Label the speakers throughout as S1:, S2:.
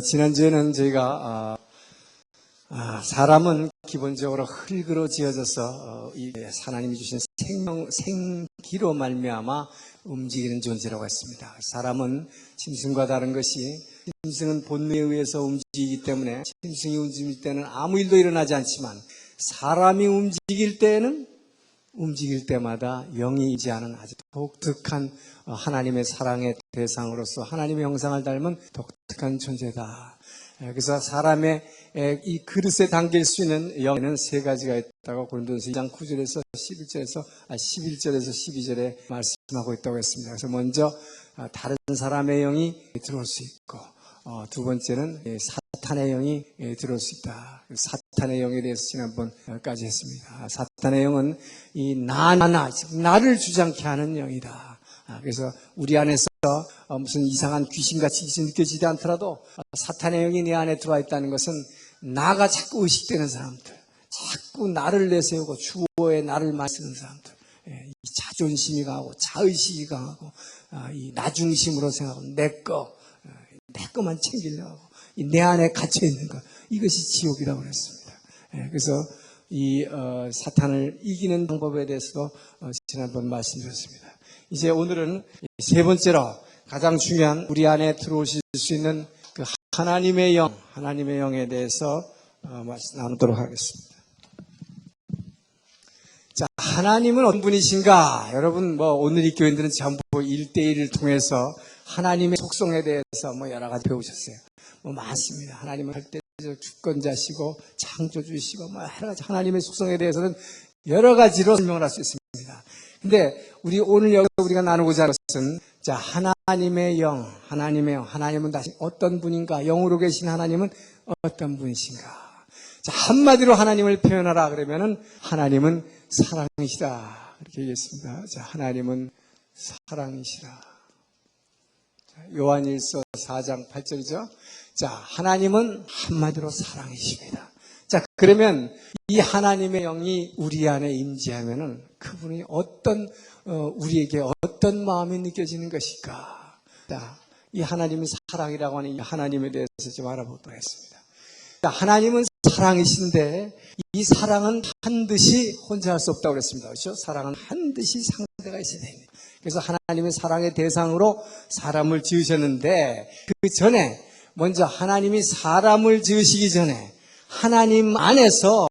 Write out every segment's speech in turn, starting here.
S1: 지난주에는 저희가 사람은 기본적으로 흙으로 지어져서 이 하나님이 주신 생기로 말미암아 움직이는 존재라고 했습니다. 사람은 짐승과 다른 것이 짐승은 본능에 의해서 움직이기 때문에 짐승이 움직일 때는 아무 일도 일어나지 않지만 사람이 움직일 때마다 영이 있지않은 아주 독특한 하나님의 사랑의 대상으로서 하나님의 형상을 닮은 독특한 존재다. 그래서 사람의 이 그릇에 담길 수 있는 영에는 세 가지가 있다고 고린도전서 2장 9절에서 11절에서 12절에 말씀하고 있다고 했습니다. 그래서 먼저 다른 사람의 영이 들어올 수 있고, 두 번째는 사탄의 영이 들어올 수 있다. 사탄의 영에 대해서 지난번까지 했습니다. 사탄의 영은 이 나를 주장케 하는 영이다. 그래서 우리 안에서 무슨 이상한 귀신같이 느껴지지 않더라도 사탄의 영이 내 안에 들어와 있다는 것은 나가 자꾸 의식되는 사람들, 자꾸 나를 내세우고 주어에 나를 많이 쓰는 사람들, 이 자존심이 강하고 자의식이 강하고 이 나중심으로 생각하고 내 거만 챙기려고 하고 내 안에 갇혀있는 것, 이것이 지옥이라고 그랬습니다. 그래서 이 사탄을 이기는 방법에 대해서도 지난번 말씀드렸습니다. 이제 오늘은 세 번째로 가장 중요한 우리 안에 들어오실 수 있는 그 하나님의 영에 대해서 말씀 나누도록 하겠습니다. 자, 하나님은 어떤 분이신가? 여러분 오늘 이 교인들은 전부 1대1을 통해서 하나님의 속성에 대해서 여러 가지 배우셨어요. 많습니다. 하나님은 절대적 주권자시고 창조주시고 여러 가지 하나님의 속성에 대해서는 여러 가지로 설명을 할 수 있습니다. 근데 오늘 여기서 우리가 나누고자 하는 것은 자, 하나님의 영, 하나님은 다시 어떤 분인가? 영으로 계신 하나님은 어떤 분이신가? 자, 한마디로 하나님을 표현하라 그러면은 하나님은 사랑이시다. 이렇게 얘기했습니다. 자, 하나님은 사랑이시라. 요한일서 4장 8절이죠. 자, 하나님은 한마디로 사랑이십니다. 자, 그러면 이 하나님의 영이 우리 안에 임재하면은 그분이 우리에게 어떤 마음이 느껴지는 것일까? 자, 이 하나님은 사랑이라고 하는 이 하나님에 대해서 좀 알아보도록 하겠습니다. 자, 하나님은 사랑이신데 이 사랑은 반드시 혼자 할 수 없다고 그랬습니다. 그렇죠? 사랑은 반드시 상대가 있어야 됩니다. 그래서 하나님의 사랑의 대상으로 사람을 지으셨는데 그 전에 먼저 하나님이 사람을 지으시기 전에 하나님 안에서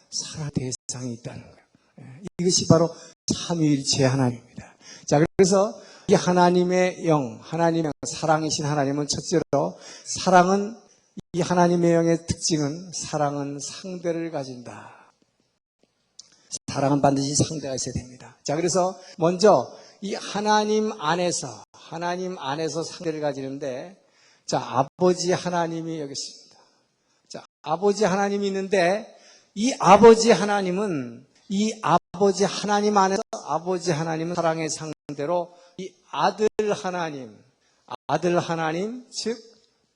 S1: 사랑 대상이 있다는 거예요. 이것이 바로 삼위일체 하나님입니다. 자, 그래서 이 하나님의 영, 하나님의 사랑이신 하나님은 첫째로 이 하나님의 영의 특징은 사랑은 상대를 가진다. 사랑은 반드시 상대가 있어야 됩니다. 자, 그래서 먼저 이 하나님 안에서 상대를 가지는데, 자, 아버지 하나님이 여기 있습니다. 자, 아버지 하나님이 있는데, 이 아버지 하나님 안에서 아버지 하나님은 사랑의 상대로 이 아들 하나님, 즉,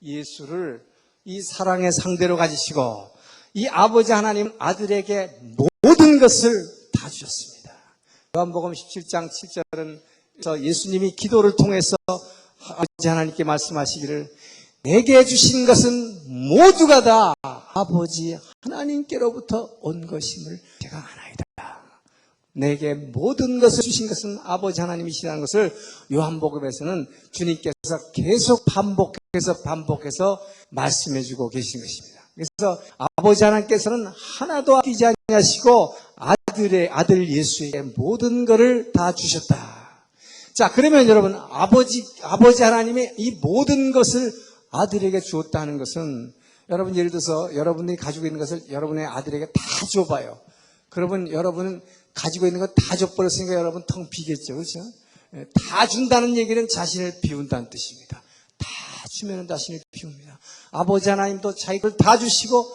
S1: 예수를 이 사랑의 상대로 가지시고, 이 아버지 하나님 아들에게 모든 것을 다 주셨습니다. 요한복음 17장 7절은 예수님이 기도를 통해서 아버지 하나님께 말씀하시기를 내게 주신 것은 모두가 다 아버지 하나님께로부터 온 것임을 제가 아나이다. 내게 모든 것을 주신 것은 아버지 하나님이시라는 것을 요한복음에서는 주님께서 계속 반복해서 말씀해주고 계신 것입니다. 그래서 아버지 하나님께서는 하나도 아끼지 아니하시고 아들 예수에게 모든 것을 다 주셨다. 자, 그러면 여러분 아버지 하나님이 이 모든 것을 아들에게 주었다는 것은 여러분 예를 들어서 여러분이 가지고 있는 것을 여러분의 아들에게 다 줘봐요. 그러면 여러분은 가지고 있는 거 다 줘버렸으니까 여러분 텅 비겠죠. 그렇죠? 다 준다는 얘기는 자신을 비운다는 뜻입니다. 다 주면 자신을 비웁니다. 아버지 하나님도 자기를 다 주시고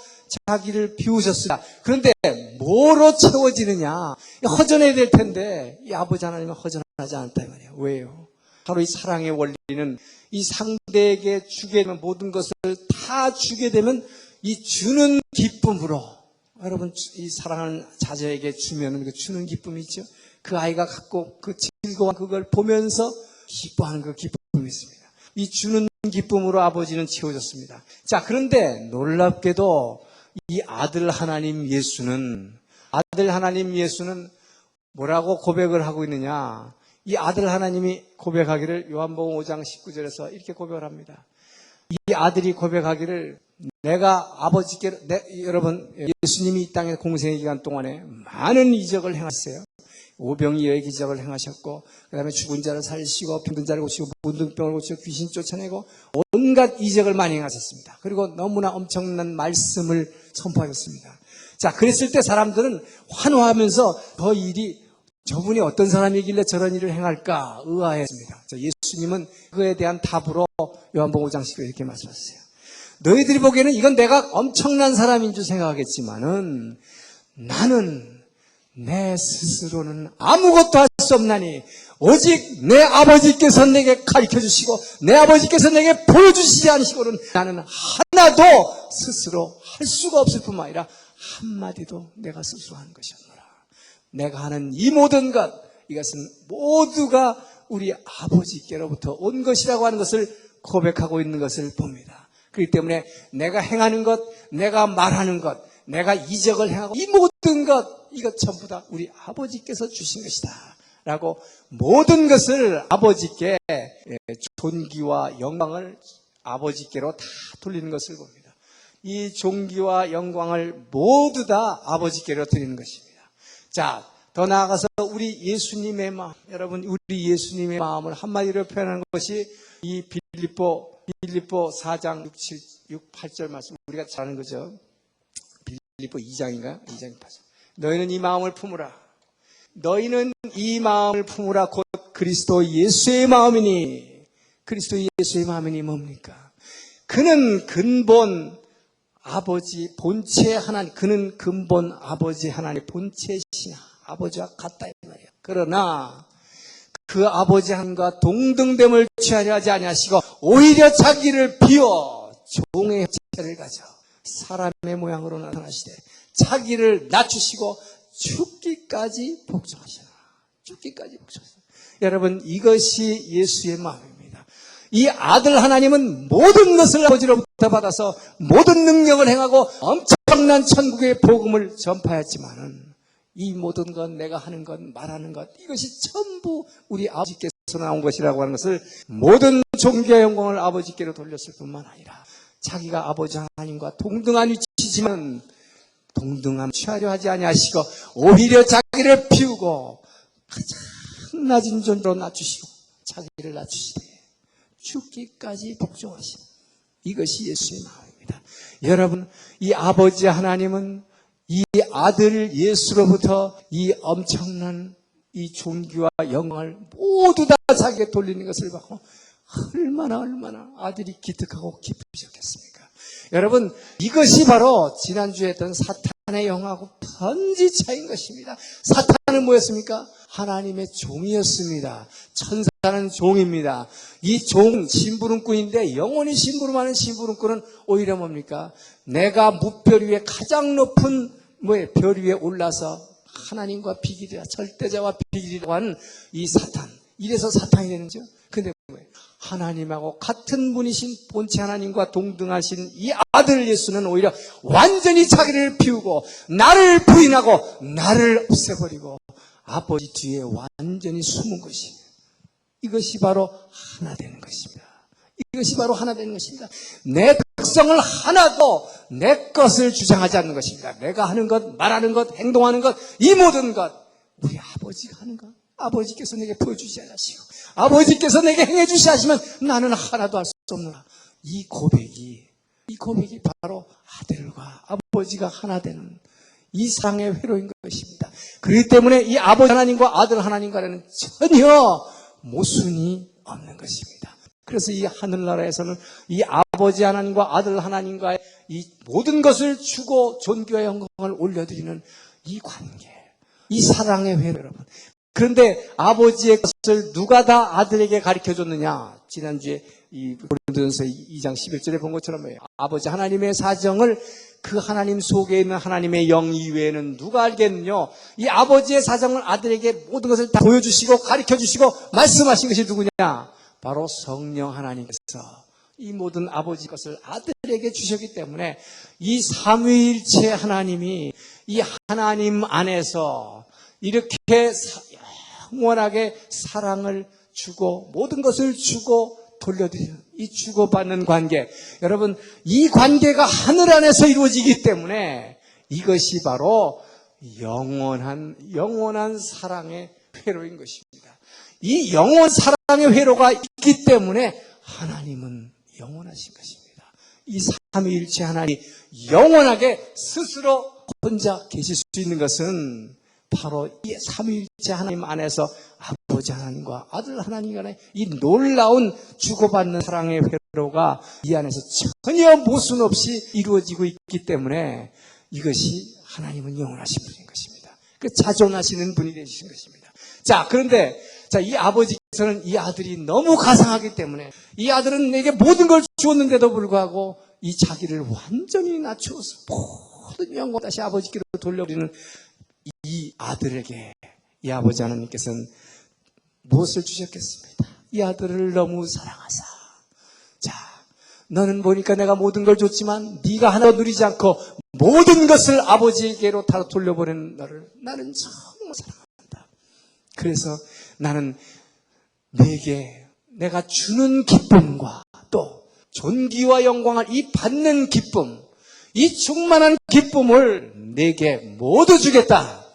S1: 자기를 비우셨습니다. 그런데 뭐로 채워지느냐? 허전해야 될 텐데 이 아버지 하나님은 허전하지 않다 이 말이에요. 왜요? 바로 이 사랑의 원리는 이 상대에게 주게 되면 모든 것을 다 주게 되면 이 주는 기쁨으로 여러분 이 사랑하는 자녀에게 주면 그 주는 기쁨이 있죠. 그 아이가 갖고 그 즐거운 그걸 보면서 기뻐하는 그 기쁨이 있습니다. 이 주는 기쁨으로 아버지는 채워졌습니다. 자, 그런데 놀랍게도 이 아들 하나님 예수는 뭐라고 고백을 하고 있느냐? 이 아들 하나님이 고백하기를 요한복음 5장 19절에서 이렇게 고백을 합니다. 이 아들이 고백하기를 내가 아버지께, 여러분, 예수님이 이 땅에 공생의 기간 동안에 많은 이적을 행하셨어요. 오병이어의 기적을 행하셨고, 그 다음에 죽은 자를 살리시고, 병든 자를 고치고, 문둥병을 고치고, 귀신 쫓아내고, 온갖 이적을 많이 행하셨습니다. 그리고 너무나 엄청난 말씀을 선포하셨습니다. 자, 그랬을 때 사람들은 환호하면서 저분이 어떤 사람이길래 저런 일을 행할까 의아했습니다. 자, 예수님은 그에 대한 답으로 요한복음 5장 10절에 이렇게 말씀하셨어요. 너희들이 보기에는 이건 내가 엄청난 사람인 줄 생각하겠지만은 나는 내 스스로는 아무것도 할 수 없나니 오직 내 아버지께서 내게 가르쳐주시고 내 아버지께서 내게 보여주시지 않으시고는 나는 하나도 스스로 할 수가 없을 뿐만 아니라 한마디도 내가 스스로 하는 것이었노라. 내가 하는 이 모든 것, 이것은 모두가 우리 아버지께로부터 온 것이라고 하는 것을 고백하고 있는 것을 봅니다. 그렇기 때문에 내가 행하는 것, 내가 말하는 것, 내가 이적을 행하고 이 모든 것, 이것 전부 다 우리 아버지께서 주신 것이다 라고 모든 것을 아버지께 존귀와 영광을 아버지께로 다 돌리는 것을 봅니다. 이 존귀와 영광을 모두 다 아버지께로 드리는 것입니다. 자, 더 나아가서 우리 예수님의 마음, 여러분 우리 예수님의 마음을 한마디로 표현하는 것이 이 빌립보 4장 6, 8절 말씀, 우리가 잘 아는 거죠. 빌립보 2장인가요? 2장 8절. 너희는 이 마음을 품으라. 너희는 이 마음을 품으라. 곧 그리스도 예수의 마음이니. 그리스도 예수의 마음이니 뭡니까? 그는 근본 아버지 본체 하나님, 그는 근본 아버지 하나님 본체시나 아버지와 같다 이 말이에요. 그러나 그 아버지 하나님과 동등됨을 취하려 하지 아니하시고 오히려 자기를 비워 종의 형체를 가져 사람의 모양으로 나타나시되 자기를 낮추시고 죽기까지 복종하시라. 죽기까지 복종하시라. 여러분, 이것이 예수의 마음입니다. 이 아들 하나님은 모든 것을 아버지로부터 받아서 모든 능력을 행하고 엄청난 천국의 복음을 전파했지만은 이 모든 것, 내가 하는 것, 말하는 것, 이것이 전부 우리 아버지께서 나온 것이라고 하는 것을 모든 존귀와 영광을 아버지께로 돌렸을 뿐만 아니라 자기가 아버지 하나님과 동등한 위치지만 동등함 취하려 하지 아니하시고 오히려 자기를 비우고 가장 낮은 존재로 낮추시고 자기를 낮추시되 죽기까지 복종하시고 이것이 예수의 마음입니다. 여러분, 이 아버지 하나님은 이 아들 예수로부터 이 엄청난 이 존귀와 영광을 모두 다 자기에게 돌리는 것을 받고 얼마나 아들이 기특하고 기쁘셨겠습니까? 여러분, 이것이 바로 지난주에 했던 사탄의 영하고 번지 차이인 것입니다. 사탄은 뭐였습니까? 하나님의 종이었습니다. 천사는 종입니다. 이 종, 심부름꾼인데 영원히 심부름하는 심부름꾼은 오히려 뭡니까? 내가 무별 위에 가장 높은 별 위에 올라서 하나님과 비길이라, 절대자와 비길이라고 하는 이 사탄. 이래서 사탄이 되는 거죠. 근데 뭐예요? 하나님하고 같은 분이신 본체 하나님과 동등하신 이 아들 예수는 오히려 완전히 자기를 비우고 나를 부인하고 나를 없애버리고 아버지 뒤에 완전히 숨은 것입니다. 이것이 바로 하나 되는 것입니다. 이것이 바로 하나 되는 것입니다. 내 특성을 하나도 내 것을 주장하지 않는 것입니다. 내가 하는 것, 말하는 것, 행동하는 것, 이 모든 것 우리 아버지가 하는 것, 아버지께서 내게 보여주지 않으시고 아버지께서 내게 행해 주시 하시면 나는 하나도 할 수 없노라. 이 고백이 바로 아들과 아버지가 하나 되는 이 사랑의 회로인 것입니다. 그렇기 때문에 이 아버지 하나님과 아들 하나님과는 전혀 모순이 없는 것입니다. 그래서 이 하늘나라에서는 이 아버지 하나님과 아들 하나님과의 이 모든 것을 주고 존귀와 영광을 올려드리는 이 관계, 이 사랑의 회로 여러분. 그런데 아버지의 것을 누가 다 아들에게 가르쳐줬느냐? 지난주에 이 고린도전서 2장 11절에 본 것처럼 아버지 하나님의 사정을 그 하나님 속에 있는 하나님의 영 이외에는 누가 알겠느냐? 이 아버지의 사정을 아들에게 모든 것을 다 보여주시고 가르쳐주시고 말씀하신 것이 누구냐? 바로 성령 하나님께서 이 모든 아버지 것을 아들에게 주셨기 때문에 이 삼위일체 하나님이 이 하나님 안에서 이렇게 영원하게 사랑을 주고 모든 것을 주고 돌려드리는 이 주고받는 관계, 여러분 이 관계가 하늘 안에서 이루어지기 때문에 이것이 바로 영원한 사랑의 회로인 것입니다. 이 영원 사랑의 회로가 있기 때문에 하나님은 영원하신 것입니다. 이 삼위일체 하나님이 영원하게 스스로 혼자 계실 수 있는 것은 바로 이 삼위일체 하나님 안에서 아버지 하나님과 아들 하나님 간의 이 놀라운 주고받는 사랑의 회로가 이 안에서 전혀 모순 없이 이루어지고 있기 때문에 이것이 하나님은 영원하신 분인 것입니다. 그 자존하시는 분이 되신 것입니다. 자, 그런데 이 아버지께서는 이 아들이 너무 가상하기 때문에 이 아들은 내게 모든 걸 주었는데도 불구하고 이 자기를 완전히 낮추어서 모든 영광 다시 아버지께로 돌려드리는 이 아들에게 이 아버지 하나님께서는 무엇을 주셨겠습니까? 이 아들을 너무 사랑하사. 자, 너는 보니까 내가 모든 걸 줬지만 네가 하나도 누리지 않고 모든 것을 아버지에게로 다 돌려보내는 너를 나는 정말 사랑한다. 그래서 나는 내게 내가 주는 기쁨과 또 존귀와 영광을 이 받는 기쁨, 이 충만한 기쁨을 내게 모두 주겠다.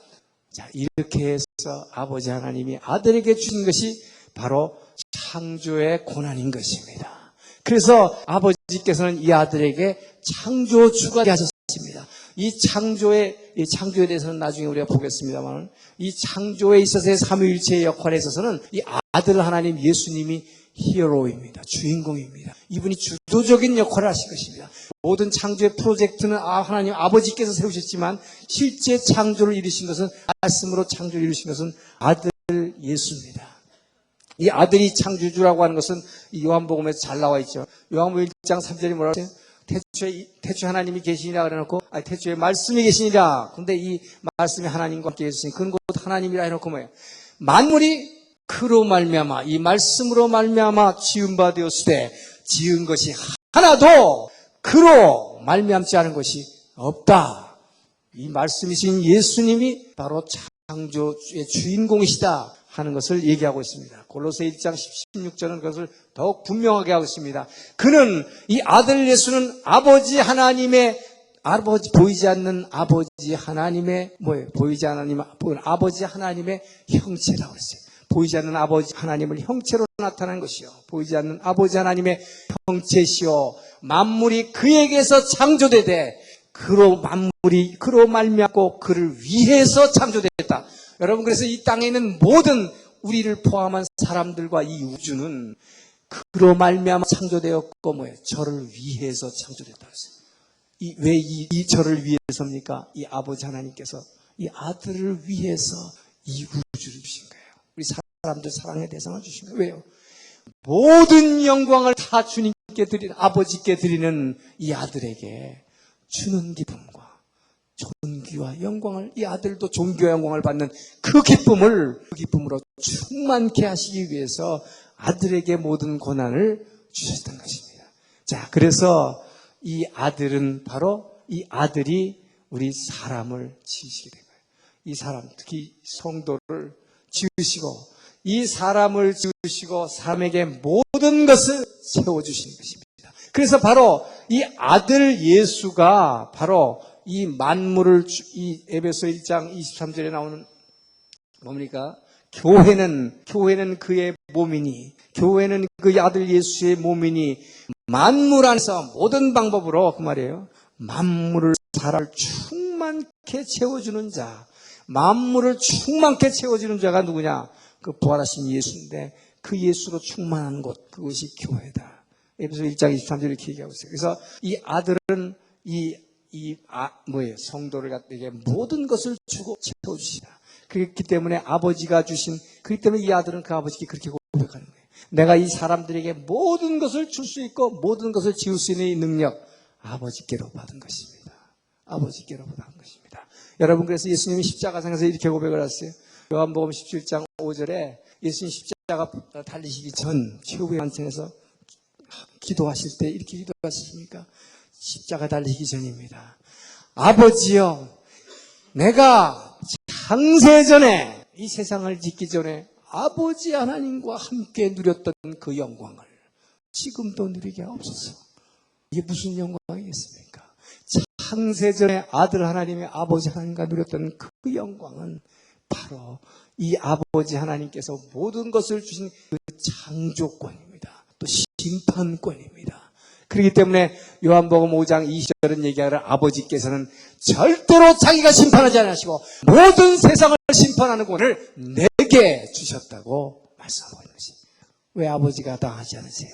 S1: 자, 이렇게 해서 아버지 하나님이 아들에게 주신 것이 바로 창조의 고난인 것입니다. 그래서 아버지께서는 이 아들에게 창조주가 하셨습니다. 이 창조에 대해서는 나중에 우리가 보겠습니다만, 이 창조에 있어서의 삼위일체의 역할에 있어서는 이 아들 하나님 예수님이 히어로입니다. 주인공입니다. 이분이 주도적인 역할을 하실 것입니다. 모든 창조의 프로젝트는 하나님 아버지께서 세우셨지만 실제 창조를 이루신 것은, 말씀으로 창조를 이루신 것은 아들 예수입니다. 이 아들이 창조주라고 하는 것은 이 요한복음에 잘 나와 있죠. 요한복음 1장 3절이 뭐라고 하세요? 태초에 하나님이 계시니라 그래놓고, 태초에 말씀이 계시니라. 근데 이 말씀이 하나님과 함께 계시니 그는 곧 하나님이라 해놓고 뭐예요? 만물이 그로 말미암아, 이 말씀으로 말미암아 지은 바 되었으되 지은 것이 하나도 그로 말미암지 않은 것이 없다. 이 말씀이신 예수님이 바로 창조주의 주인공이시다 하는 것을 얘기하고 있습니다. 골로새 1장 16절은 그것을 더욱 분명하게 하고 있습니다. 그는, 이 아들 예수는 아버지 하나님의, 보이지 않는 아버지 하나님의 보이지 않는 아버지 하나님의 형체라고 했어요. 보이지 않는 아버지 하나님을 형체로 나타난 것이요, 보이지 않는 아버지 하나님의 형체시요, 만물이 그에게서 창조되되 만물이 그로 말미암고 그를 위해서 창조됐다. 여러분, 그래서 이 땅에 있는 모든 우리를 포함한 사람들과 이 우주는 그로 말미암아 창조되었고 저를 위해서 창조됐다 했어요. 왜 이 저를 위해서입니까? 이 아버지 하나님께서 이 아들을 위해서 이 우주를 주신 거예요. 우리 사람들 사랑의 대상을 주신 거예요. 왜요? 모든 영광을 다 주님께 드리는, 아버지께 드리는 이 아들에게 주는 기쁨과 존귀와 영광을, 이 아들도 존귀와 영광을 받는 그 기쁨으로 충만케 하시기 위해서 아들에게 모든 고난을 주셨던 것입니다. 자, 그래서 이 아들은 바로, 이 아들이 우리 사람을 지으시게 된 거예요. 이 사람, 특히 성도를 지으시고 이 사람을 지으시고 사람에게 모든 것을 채워주시는 것입니다. 그래서 바로 이 아들 예수가 바로 이 만물을, 이 에베소 1장 23절에 나오는 뭡니까? 교회는 그의 몸이니, 교회는 그 아들 예수의 몸이니 만물 안에서 모든 방법으로, 그 말이에요, 만물을, 사람을 충만케 채워주는 자, 만물을 충만케 채워주는 자가 누구냐? 그 부활하신 예수인데 그 예수로 충만한 곳, 그것이 교회다. 에베소 1장 23절 이렇게 얘기하고 있어요. 그래서 이 아들은 성도를 갖다게 모든 것을 주고 채워주시다. 그렇기 때문에 아버지가 주신, 그렇기 때문에 이 아들은 그 아버지께 그렇게 고백하는 거예요. 내가 이 사람들에게 모든 것을 줄 수 있고 모든 것을 지을 수 있는 이 능력, 아버지께로 받은 것입니다. 아버지께로 받은 것입니다. 여러분, 그래서 예수님이 십자가상에서 이렇게 고백을 하셨어요. 요한복음 17장 5절에 예수님 십자가 달리시기 전 최후의 환청에서 기도하실 때 이렇게 기도하셨습니까? 십자가 달리기 전입니다. 아버지여, 내가 창세전에 이 세상을 짓기 전에 아버지 하나님과 함께 누렸던 그 영광을 지금도 누리게 하옵소서. 이게 무슨 영광이겠습니까? 창세전에 아들 하나님의 아버지 하나님과 누렸던 그 영광은 바로 이 아버지 하나님께서 모든 것을 주신 그 창조권입니다. 또 심판권입니다. 그렇기 때문에 요한복음 5장 20절은 얘기하는 아버지께서는 절대로 자기가 심판하지 않으시고 모든 세상을 심판하는 권을 내게 주셨다고 말씀하고 있는 것입니다. 왜 아버지가 당하지 않으세요?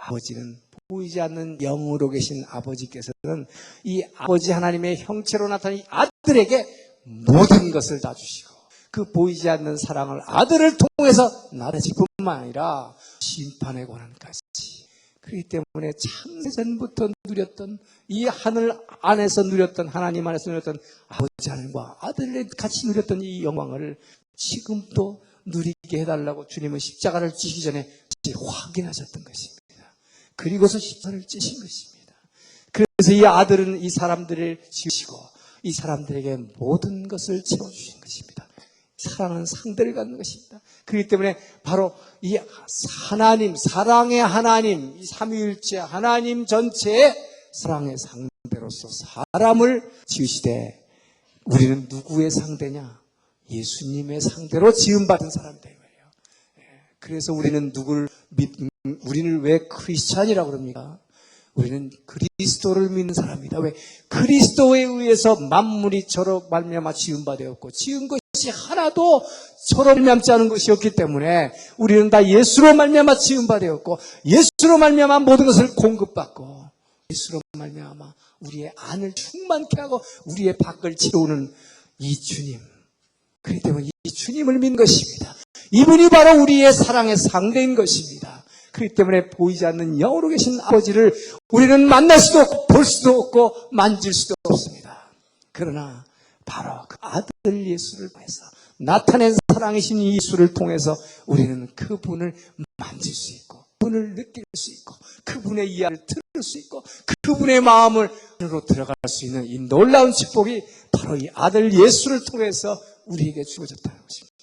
S1: 아버지는 보이지 않는 영으로 계신 아버지께서는 이 아버지 하나님의 형체로 나타난 이 아들에게 모든 것을 다 주시고 그 보이지 않는 사랑을 아들을 통해서 나타내실 뿐만 아니라 심판의 권한까지. 그렇기 때문에 창세전부터 누렸던 이 하늘 안에서 누렸던 하나님 안에서 누렸던 아버지 하나님과 아들을 같이 누렸던 이 영광을 지금도 누리게 해달라고 주님은 십자가를 지시기 전에 확인하셨던 것입니다. 그리고서 십자가를 찌신 것입니다. 그래서 이 아들은 이 사람들을 지으시고 이 사람들에게 모든 것을 채워주신 것입니다. 사랑은 상대를 갖는 것입니다. 그렇기 때문에 바로 이 하나님, 사랑의 하나님, 이 삼위일체 하나님 전체의 사랑의 상대로서 사람을 지으시되 우리는 누구의 상대냐? 예수님의 상대로 지음받은 사람이다 이 말이에요. 그래서 우리는 우리는 왜 크리스찬이라고 그럽니까? 우리는 그리스도를 믿는 사람이다. 왜? 그리스도에 의해서 만물이 저로 말미암아 지음받았고 지은 것이 하나도 저로 말미암지 않은 것이었기 때문에 우리는 다 예수로 말미암아 지음받았고 예수로 말미암아 모든 것을 공급받고 예수로 말미암아 우리의 안을 충만케 하고 우리의 밖을 채우는 이 주님. 그렇기 때문에 이 주님을 믿는 것입니다. 이분이 바로 우리의 사랑의 상대인 것입니다. 그렇기 때문에 보이지 않는 영으로 계신 아버지를 우리는 만날 수도 없고 볼 수도 없고 만질 수도 없습니다. 그러나 바로 그 아들 예수를 통해서 나타낸 사랑이신 예수를 통해서 우리는 그분을 만질 수 있고 그분을 느낄 수 있고 그분의 이야기를 들을 수 있고 그분의 마음을 안으로 들어갈 수 있는 이 놀라운 축복이 바로 이 아들 예수를 통해서 우리에게 주어졌다는 것입니다.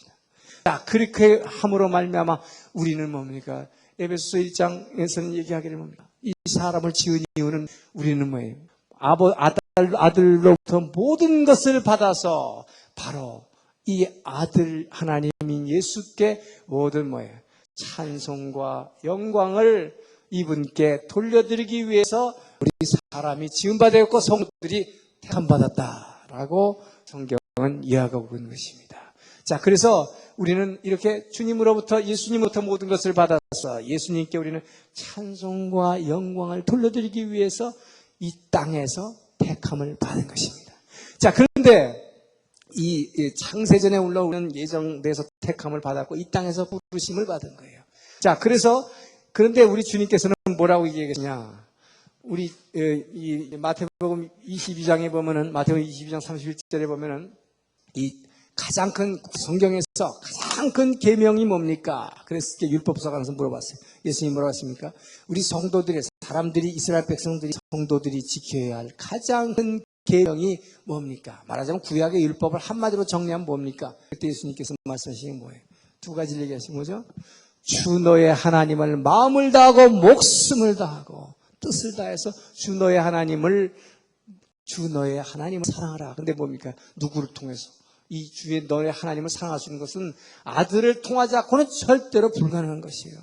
S1: 자, 그렇게 함으로 말미암아 우리는 뭡니까? 에베소서 1장에서는 얘기하기를 뭡니까? 이 사람을 지은 이유는 우리는 뭐예요? 아들로부터 모든 것을 받아서 바로 이 아들 하나님인 예수께 모든 뭐예요? 찬송과 영광을 이분께 돌려드리기 위해서 우리 사람이 지음받았고 성도들이 택함받았다라고 성경은 이야기하고 있는 것입니다. 자, 그래서 우리는 이렇게 주님으로부터 예수님으로부터 모든 것을 받아서 예수님께 우리는 찬송과 영광을 돌려드리기 위해서 이 땅에서 택함을 받은 것입니다. 자, 그런데 이 창세전에 올라오는 예정돼서 택함을 받았고 이 땅에서 부르심을 받은 거예요. 자, 그런데 우리 주님께서는 뭐라고 얘기했냐? 우리 이 마태복음 22장에 보면은 마태복음 22장 31절에 보면은 이 가장 큰 성경에서 가장 큰 계명이 뭡니까? 그래서 율법서관에서 물어봤어요. 예수님이 뭐라고 했습니까? 우리 사람들이 이스라엘 백성들이 성도들이 지켜야 할 가장 큰 계명이 뭡니까? 말하자면 구약의 율법을 한마디로 정리하면 뭡니까? 그때 예수님께서 말씀하시는 게 뭐예요? 두 가지를 얘기하신 거죠. 주 너의 하나님을 마음을 다하고 목숨을 다하고 뜻을 다해서 주 너의 하나님을 사랑하라. 근데 뭡니까? 누구를 통해서? 이 주의 너의 하나님을 사랑할 수 있는 것은 아들을 통하지 않고는 절대로 불가능한 것이에요.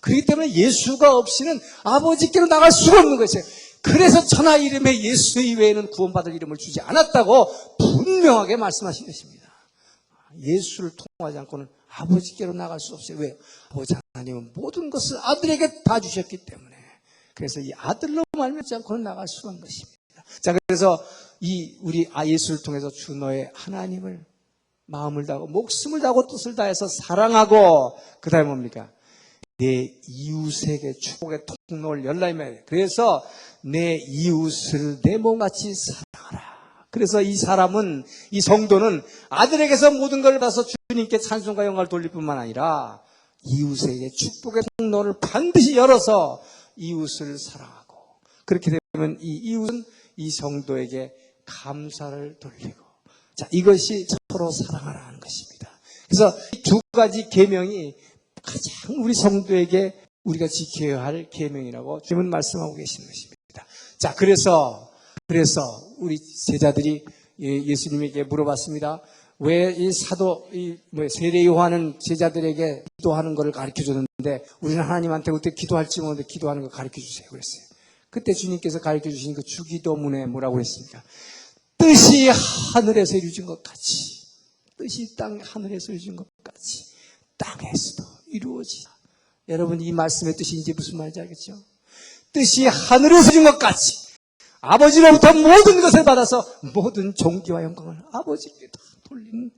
S1: 그렇기 때문에 예수가 없이는 아버지께로 나갈 수가 없는 것이에요. 그래서 천하 이름에 예수 이외에는 구원받을 이름을 주지 않았다고 분명하게 말씀하신 것입니다. 예수를 통하지 않고는 아버지께로 나갈 수 없어요. 왜? 아버지 하나님은 모든 것을 아들에게 다 주셨기 때문에. 그래서 이 아들로 말미암지 않고는 나갈 수 없는 것입니다. 자, 그래서 우리 예수를 통해서 주 너의 하나님을 마음을 다하고 목숨을 다하고 뜻을 다해서 사랑하고 그 다음에 뭡니까? 내 이웃에게 축복의 통로를 열라 이 말이에요. 그래서 내 이웃을 내 몸같이 사랑하라. 그래서 이 사람은 이 성도는 아들에게서 모든 걸 받아서 주님께 찬송과 영광을 돌릴 뿐만 아니라 이웃에게 축복의 통로를 반드시 열어서 이웃을 사랑하고, 그렇게 되면 이 이웃은 이 성도에게 감사를 돌리고, 자, 이것이 서로 사랑하라는 것입니다. 그래서 이 두 가지 계명이 가장 우리 성도에게 우리가 지켜야 할 계명이라고 주님은 말씀하고 계시는 것입니다. 자, 그래서 우리 제자들이 예수님에게 물어봤습니다. 왜 이 사도, 세례 요한은 제자들에게 기도하는 것을 가르쳐 줬는데 우리는 하나님한테 어떻게 기도할지 모르는데 기도하는 걸 가르쳐 주세요. 그랬어요. 그때 주님께서 가르쳐 주신 그 주기도문에 뭐라고 그랬습니까? 뜻이 하늘에서 이루어진 것 같이, 뜻이 하늘에서 이루어진 것 같이 땅에서도 이루어지다. 여러분, 이 말씀의 뜻이 이제 무슨 말인지 알겠죠? 뜻이 하늘에서 이루어진 것 같이 아버지로부터 모든 것을 받아서 모든 존귀와 영광을 아버지께 다 돌리는,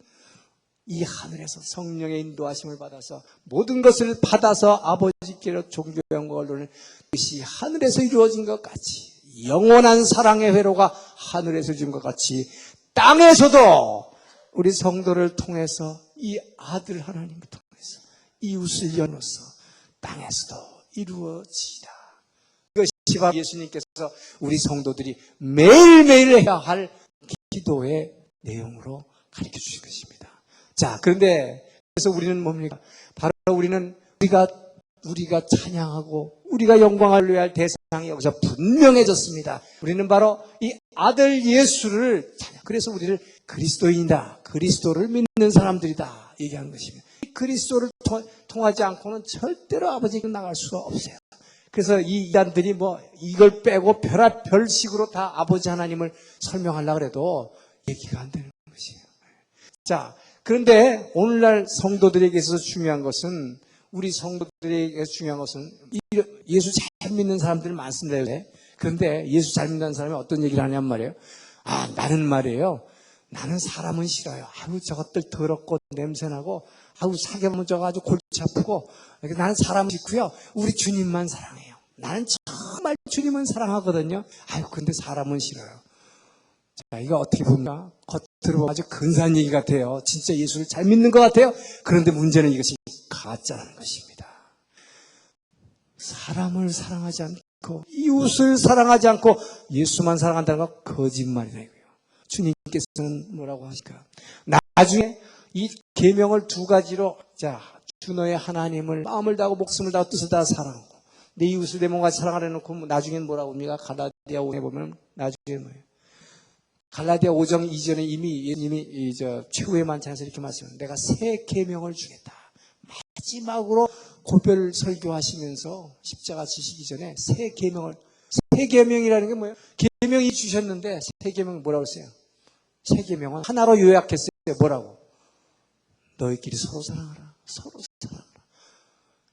S1: 이 하늘에서 성령의 인도하심을 받아서 모든 것을 받아서 아버지께로 존귀와 영광을 돌리는 뜻이 하늘에서 이루어진 것 같이, 영원한 사랑의 회로가 하늘에서 이루어진 것 같이 땅에서도 우리 성도를 통해서, 이 아들 하나님을 통해서 이웃을 연호서 땅에서도 이루어지다. 이것이 바로 예수님께서 우리 성도들이 매일매일 해야 할 기도의 내용으로 가르쳐 주신 것입니다. 자, 그런데 그래서 우리는 뭡니까? 바로 우리가 찬양하고 우리가 영광을 누려야 할 대상이 여기서 분명해졌습니다. 우리는 바로 이 아들 예수를 찬양. 그래서 우리를 그리스도인이다, 그리스도를 믿는 사람들이다 얘기하는 것입니다. 그리스도를 통하지 않고는 절대로 아버지께 나갈 수가 없어요. 그래서 이 이단들이 이걸 빼고 별식으로 다 아버지 하나님을 설명하려고 해도 얘기가 안 되는 것이에요. 자, 그런데 오늘날 성도들에게 있어서 중요한 것은, 우리 성도들에게 중요한 것은, 예수 잘 믿는 사람들이 많습니다. 그런데 예수 잘 믿는 사람이 어떤 얘기를 하냔 말이에요. 나는 말이에요, 나는 사람은 싫어요. 저것들 더럽고 냄새나고, 사귀면 저거 아주 골치 아프고, 나는 사람 싫고요, 우리 주님만 사랑해요. 나는 정말 주님은 사랑하거든요. 근데 사람은 싫어요. 자, 이거 어떻게 보면 겉으로 보면 아주 근사한 얘기 같아요. 진짜 예수를 잘 믿는 것 같아요. 그런데 문제는 이것이 가짜라는 것입니다. 사람을 사랑하지 않고 이웃을 사랑하지 않고 예수만 사랑한다는 건 거짓말이다 이거예요. 주님께서는 뭐라고 하실까? 나중에 이 계명을 두 가지로, 자, 주 너의 하나님을 마음을 다하고 목숨을 다하고 뜻을 다하고 사랑하고 내 이웃을 내 몸과 사랑하려 놓고, 나중에는 뭐라고 합니까? 갈라디아 5장에 보면 나중에 뭐예요? 갈라디아 5장 이전에 이미 예수님이 최후의 만찬에서 이렇게 말씀합니다. 내가 새 계명을 주겠다. 마지막으로 고별 설교하시면서 십자가 지시기 전에 새 계명이라는 게 뭐예요? 계명이 주셨는데 새 계명은 뭐라고 했어요? 새 계명은 하나로 요약했어요. 뭐라고? 너희끼리 서로 사랑하라. 서로 사랑하라.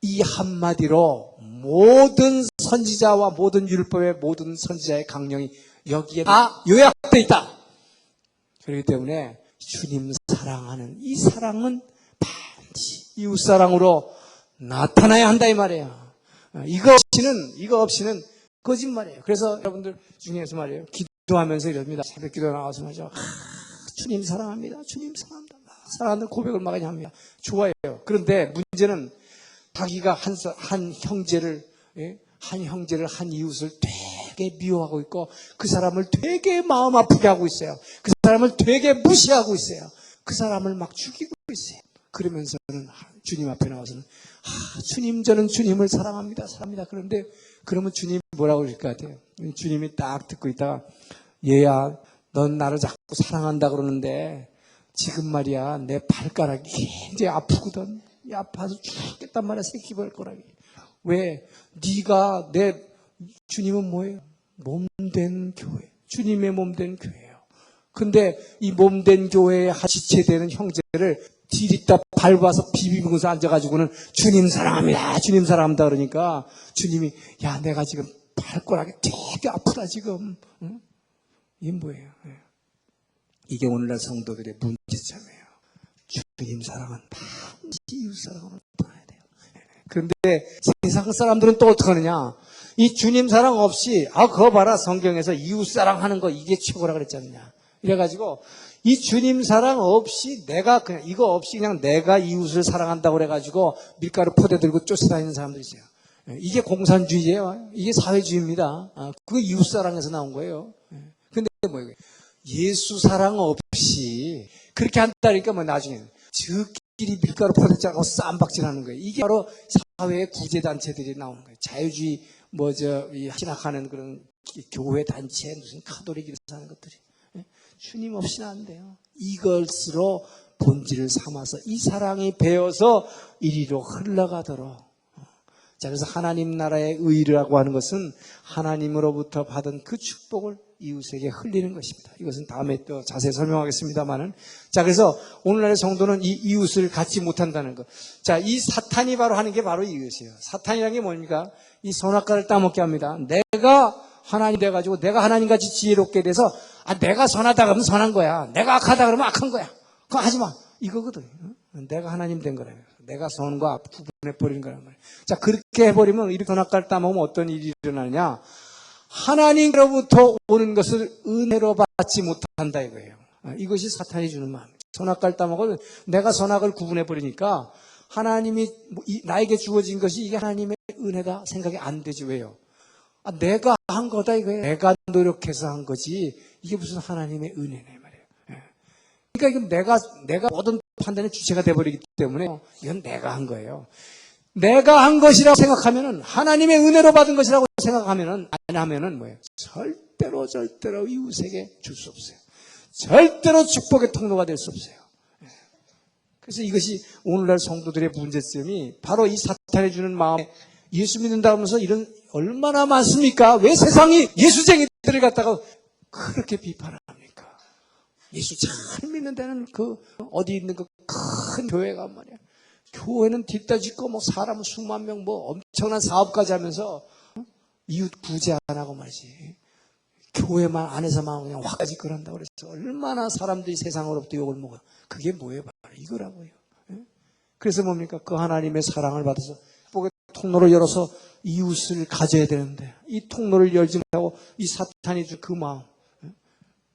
S1: 이 한마디로 모든 선지자와 모든 율법의 모든 선지자의 강령이 여기에 다 요약되어 있다. 그렇기 때문에 주님 사랑하는 이 사랑은 반드시 이웃사랑으로 나타나야 한다 이 말이에요. 이거 없이는 거짓말이에요. 그래서 여러분들 중에서 말이에요, 기도하면서 이럽니다. 새벽 기도 나와서 말이죠. 주님 사랑합니다. 주님 사랑합니다. 사랑한다는 고백을 막 합니다. 좋아요. 그런데 문제는 자기가 한 형제를, 한 이웃을 되게 미워하고 있고, 그 사람을 되게 마음 아프게 하고 있어요. 그 사람을 되게 무시하고 있어요. 그 사람을 막 죽이고 있어요. 그러면서는 주님 앞에 나와서는 주님, 저는 주님을 사랑합니다. 그런데 그러면 주님이 뭐라고 그럴 것 같아요? 주님이 딱 듣고 있다가, 얘야, 넌 나를 자꾸 사랑한다 그러는데 지금 말이야, 내 발가락이 굉장히 아프거든. 아파서 죽겠단 말이야, 새끼발가락이. 왜? 네가 주님은 뭐예요? 몸된 교회. 주님의 몸된 교회예요. 근데 이 몸된 교회에 지체되는 형제를 디리다 밟아서 비비면서 앉아가지고는 주님 사랑합니다. 주님 사랑합니다. 그러니까 주님이, 야, 내가 지금 발가락이 되게 아프다 지금. 응? 이게 뭐예요? 이게 오늘날 성도들의 문제점이에요. 주님 사랑은 반드시 이웃 사랑으로 나타나야 돼요. 그런데 세상 사람들은 또 어떻게 하느냐? 이 주님 사랑 없이, 그거 봐라, 성경에서 이웃 사랑하는 거 이게 최고라 그랬지 않느냐? 이래가지고 이 주님 사랑 없이 이거 없이 그냥 내가 이웃을 사랑한다고 그래가지고 밀가루 포대 들고 쫓아다니는 사람들이 있어요. 이게 공산주의예요. 이게 사회주의입니다. 그게 이웃사랑에서 나온 거예요. 근데 뭐예요? 예수 사랑 없이 그렇게 한다니까 뭐 나중에 저끼리 밀가루 포대자고 쌈박질하는 거예요. 이게 바로 사회의 구제단체들이 나오는 거예요. 자유주의 신학하는 그런 교회 단체 무슨 카톨릭이라서 하는 것들이 주님 없이는 안 돼요. 이것으로 본질을 삼아서 이 사랑이 배어서 이리로 흘러가도록. 자, 그래서 하나님 나라의 의라고 하는 것은 하나님으로부터 받은 그 축복을 이웃에게 흘리는 것입니다. 이것은 다음에 또 자세히 설명하겠습니다만은. 자, 그래서 오늘날의 성도는 이 이웃을 갖지 못한다는 것. 자, 이 사탄이 바로 하는 게 바로 이것이에요. 사탄이라는 게 뭡니까? 이 선악과를 따먹게 합니다. 내가 하나님 돼가지고 내가 하나님같이 지혜롭게 돼서 내가 선하다 그러면 선한 거야. 내가 악하다 그러면 악한 거야. 그거 하지 마. 이거거든. 내가 하나님 된 거라며. 내가 선과 구분해버리는 거란 말이에요. 자, 그렇게 해버리면 이렇게 선악과를 따먹으면 어떤 일이 일어나냐. 하나님으로부터 오는 것을 은혜로 받지 못한다 이거예요. 이것이 사탄이 주는 마음이죠. 선악과를 따먹으면 내가 선악을 구분해버리니까 하나님이 나에게 주어진 것이 이게 하나님의 은혜다 생각이 안 되지. 왜요? 내가 한 거다 이거예요. 내가 노력해서 한 거지 이게 무슨 하나님의 은혜네 말이에요. 그러니까 이건 내가 모든 판단의 주체가 돼버리기 때문에 이건 내가 한 거예요. 내가 한 것이라고 생각하면은 하나님의 은혜로 받은 것이라고 생각하면은 안 하면은 뭐예요? 절대로 이웃에게 줄 수 없어요. 절대로 축복의 통로가 될 수 없어요. 그래서 이것이 오늘날 성도들의 문제점이 바로 이 사탄이 주는 마음에 예수 믿는다면서 이런 얼마나 많습니까? 왜 세상이 예수쟁이들을 갖다가 그렇게 비판을 합니까? 예수 잘 믿는 데는 그 어디 있는 그 큰 교회가 말이야. 교회는 뒷다 짓고 뭐 사람 수만 명 뭐 엄청난 사업까지 하면서 이웃 구제 안 하고 말이지. 교회만 안에서만 그냥 화까지 끌한다 그래서 얼마나 사람들이 세상으로부터 욕을 먹어요. 그게 뭐예요? 바로 이거라고요. 그래서 뭡니까? 그 하나님의 사랑을 받아서 복의 통로를 열어서 이웃을 가져야 되는데 이 통로를 열지 못하고 이 사탄이 준 그 마음.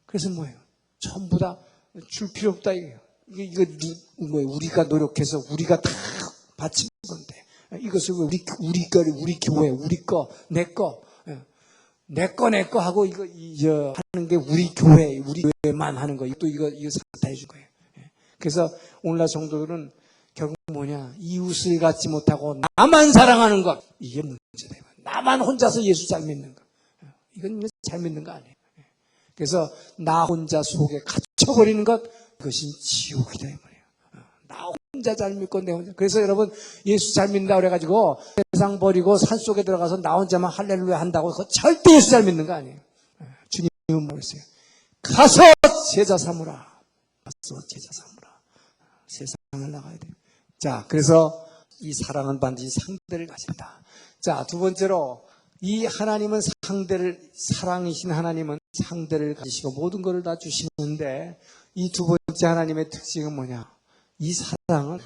S1: 그래서 뭐예요? 전부 다 줄 필요 없다 이거예요. 이거 뭐예요? 우리가 노력해서 우리가 다 바친 건데 이것을 우리 교회, 우리 거, 내 거, 내 거 하고 이거 하는 게 우리 교회, 우리 교회만 하는 거. 또 이거 사탄해 줄 거예요. 그래서 오늘날 성도들은 결국 뭐냐? 이웃을 갖지 못하고 나만 사랑하는 것. 이게 문제다. 나만 혼자서 예수 잘 믿는 것. 이건 잘 믿는 거 아니에요. 그래서 나 혼자 속에 갇혀버리는 것. 그것이 지옥이다 이 말이에요. 나 혼자 잘 믿고 내 혼자. 그래서 여러분 예수 잘 믿는다 그래가지고 세상 버리고 산속에 들어가서 나 혼자만 할렐루야 한다고 그거 절대 예수 잘 믿는 거 아니에요. 주님은 뭐랬어요? 가서 제자 삼으라. 가서 제자 삼으라. 세상을 나가야 돼요. 자, 그래서 이 사랑은 반드시 상대를 가진다. 자, 두 번째로 이 하나님은 사랑이신 하나님은 상대를 가지시고 모든 것을 다 주시는데 이 두 번째 하나님의 특징은 뭐냐? 이 사랑은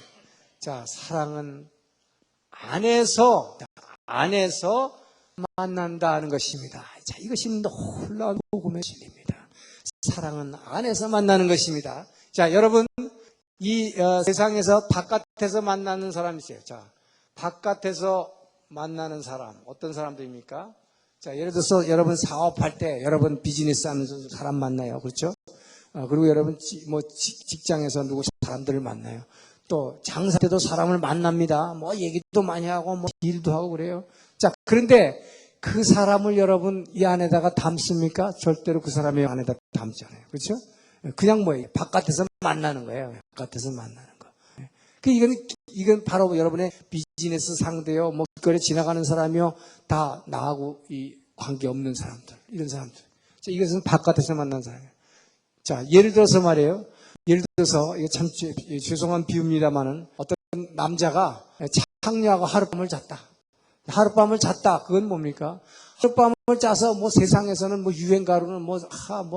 S1: 안에서 만난다는 것입니다. 자, 이것이 놀라운 복음의 진리입니다. 사랑은 안에서 만나는 것입니다. 자, 여러분 이 세상에서 바깥에서 만나는 사람이 있어요. 자, 바깥에서 만나는 사람 어떤 사람들입니까? 자, 예를 들어서 여러분 사업할 때 여러분 비즈니스 하면서 사람 만나요. 그렇죠? 그리고 여러분 직장에서 누구 사람들을 만나요. 또 장사 때도 사람을 만납니다. 뭐 얘기도 많이 하고 뭐 일도 하고 그래요. 자, 그런데 그 사람을 여러분 이 안에다가 담습니까? 절대로 그 사람이 안에다 담지 않아요. 그렇죠? 그냥 뭐예요? 바깥에서 만나는 거예요. 바깥에서 만나는 거. 이건 바로 여러분의 비즈니스 상대요. 뭐 길거리에 지나가는 사람이요. 다 나하고 이 관계 없는 사람들. 이런 사람들. 자, 이것은 바깥에서 만난 사람이에요. 자, 예를 들어서 말이에요. 예를 들어서, 이거 참 죄송한 비유입니다만은 어떤 남자가 창녀하고 하룻밤을 잤다. 하룻밤을 잤다. 그건 뭡니까? 하룻밤을 짜서 뭐 세상에서는 뭐 유행가로는 뭐